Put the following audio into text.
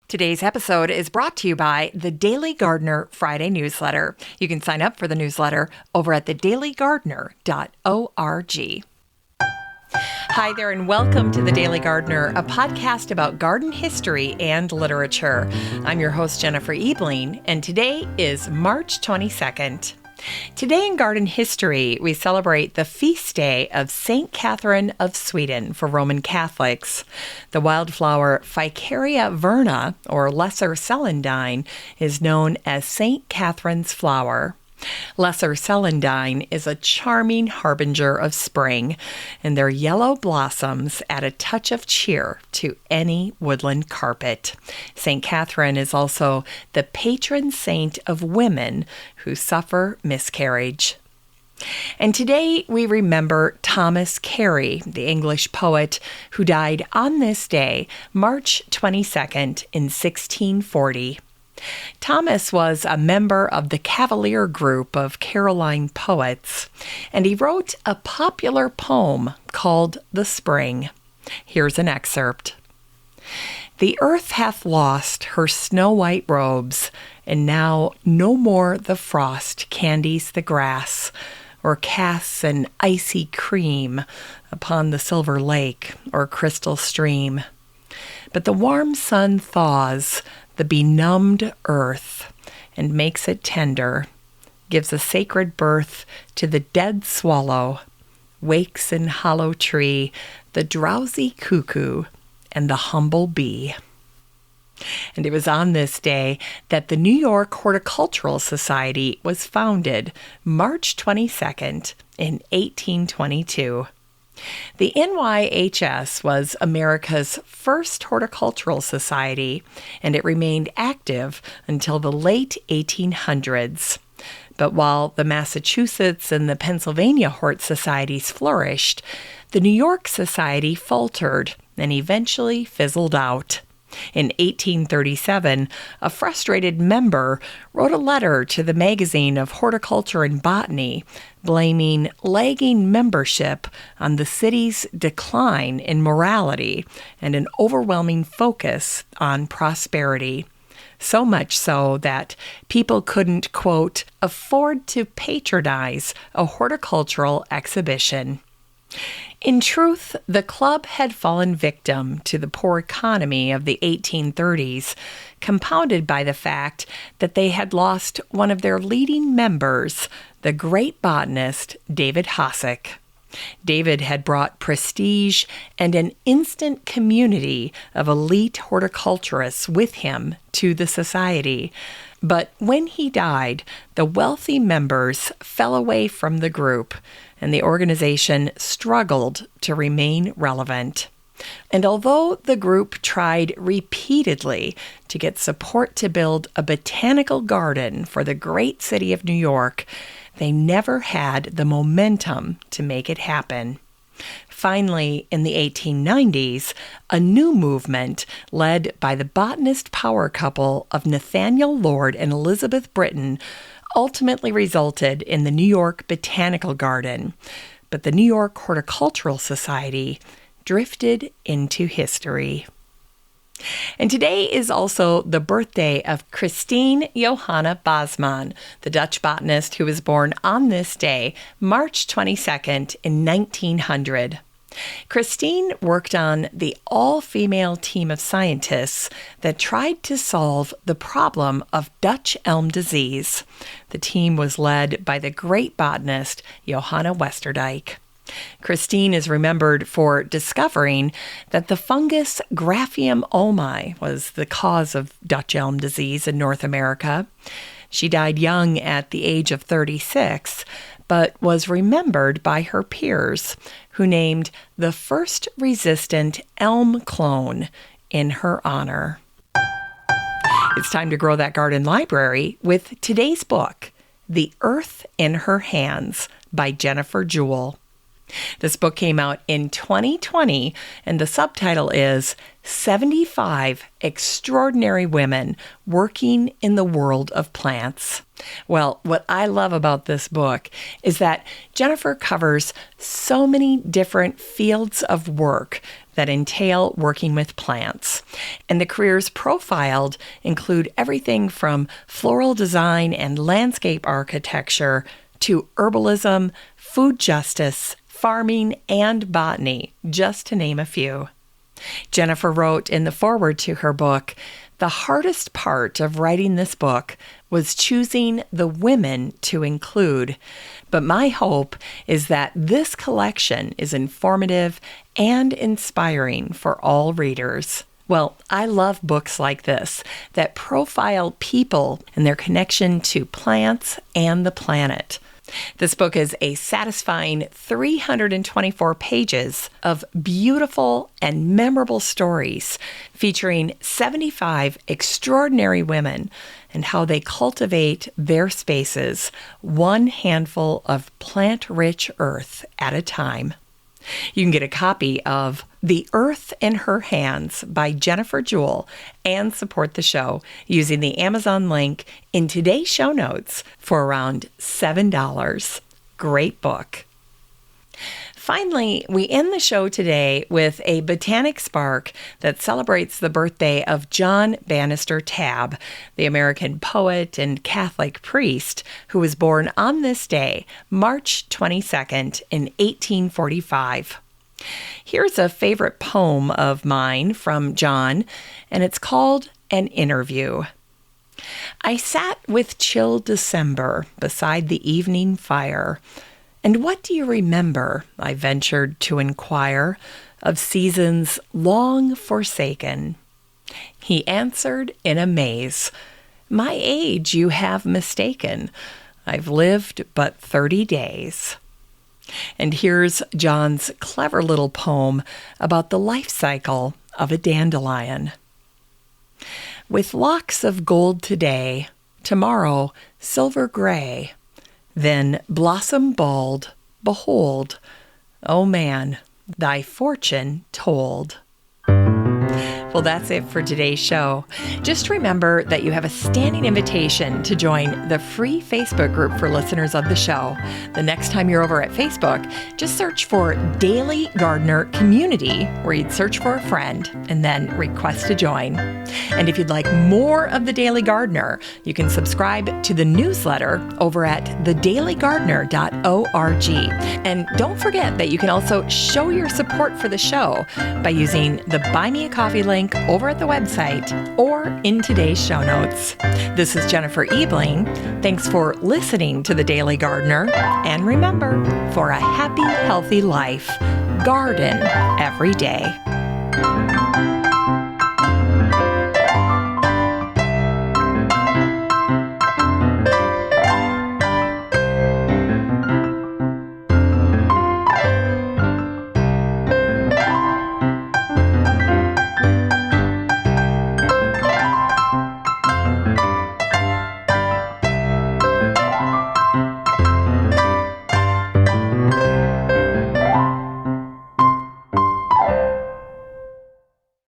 Today's episode is brought to you by the Daily Gardener Friday newsletter. You can sign up for the newsletter over at thedailygardener.org. Hi there, and welcome to The Daily Gardener, a podcast about garden history and literature. I'm your host, Jennifer Ebling, and today is March 22nd. Today in garden history, we celebrate the feast day of St. Catherine of Sweden for Roman Catholics. The wildflower Ficaria verna, or lesser celandine, is known as St. Catherine's flower. Lesser celandine is a charming harbinger of spring, and their yellow blossoms add a touch of cheer to any woodland carpet. St. Catherine is also the patron saint of women who suffer miscarriage. And today we remember Thomas Carew, the English poet who died on this day, March 22nd in 1640. Thomas was a member of the Cavalier group of Caroline poets, and he wrote a popular poem called The Spring. Here's an excerpt. The earth hath lost her snow-white robes, and now no more the frost candies the grass, or casts an icy cream upon the silver lake or crystal stream. But the warm sun thaws the benumbed earth and makes it tender, gives a sacred birth to the dead swallow, wakes in hollow tree the drowsy cuckoo and the humble bee. And it was on this day that the New York Horticultural Society was founded, March 22nd in 1822. The NYHS was America's first horticultural society, and it remained active until the late 1800s. But while the Massachusetts and the Pennsylvania Hort Societies flourished, the New York Society faltered and eventually fizzled out. In 1837, a frustrated member wrote a letter to the magazine of Horticulture and Botany, blaming lagging membership on the city's decline in morality and an overwhelming focus on prosperity. So much so that people couldn't, quote, afford to patronize a horticultural exhibition. In truth, the club had fallen victim to the poor economy of the 1830s, compounded by the fact that they had lost one of their leading members, the great botanist David Hosack. David had brought prestige and an instant community of elite horticulturists with him to the society. But when he died, the wealthy members fell away from the group, and the organization struggled to remain relevant. And although the group tried repeatedly to get support to build a botanical garden for the great city of New York, they never had the momentum to make it happen. Finally, in the 1890s, a new movement led by the botanist power couple of Nathaniel Lord and Elizabeth Britton ultimately resulted in the New York Botanical Garden, but the New York Horticultural Society drifted into history. And today is also the birthday of Christine Johanna Buisman, the Dutch botanist who was born on this day, March 22nd in 1900. Christine worked on the all-female team of scientists that tried to solve the problem of Dutch elm disease. The team was led by the great botanist Johanna Westerdijk. Christine is remembered for discovering that the fungus Graphium ulmi was the cause of Dutch elm disease in North America. She died young at the age of 36, but was remembered by her peers, who named the first resistant elm clone in her honor. It's time to grow that garden library with today's book, The Earth in Her Hands by Jennifer Jewell. This book came out in 2020, and the subtitle is 75 Extraordinary Women Working in the World of Plants. Well, what I love about this book is that Jennifer covers so many different fields of work that entail working with plants. And the careers profiled include everything from floral design and landscape architecture to herbalism, food justice, farming, and botany, just to name a few. Jennifer wrote in the foreword to her book, "The hardest part of writing this book was choosing the women to include, but my hope is that this collection is informative and inspiring for all readers." Well, I love books like this that profile people and their connection to plants and the planet. This book is a satisfying 324 pages of beautiful and memorable stories featuring 75 extraordinary women and how they cultivate their spaces, one handful of plant-rich earth at a time. You can get a copy of The Earth in Her Hands by Jennifer Jewell and support the show using the Amazon link in today's show notes for around $7. Great book. Finally, we end the show today with a botanic spark that celebrates the birthday of John Banister Tabb, the American poet and Catholic priest who was born on this day, March 22nd, in 1845. Here's a favorite poem of mine from John, and it's called An Interview. I sat with chill December beside the evening fire. And what do you remember, I ventured to inquire, of seasons long forsaken? He answered in amaze, my age you have mistaken. I've lived but 30 days. And here's John's clever little poem about the life cycle of a dandelion. With locks of gold today, tomorrow silver gray, then blossom bald, behold, O man, thy fortune told. Well, that's it for today's show. Just remember that you have a standing invitation to join the free Facebook group for listeners of the show. The next time you're over at Facebook, just search for Daily Gardener Community, where you'd search for a friend and then request to join. And if you'd like more of The Daily Gardener, you can subscribe to the newsletter over at thedailygardener.org. And don't forget that you can also show your support for the show by using the Buy Me a Coffee link over at the website or in today's show notes. This is Jennifer Ebling. Thanks for listening to The Daily Gardener. And remember, for a happy, healthy life, garden every day.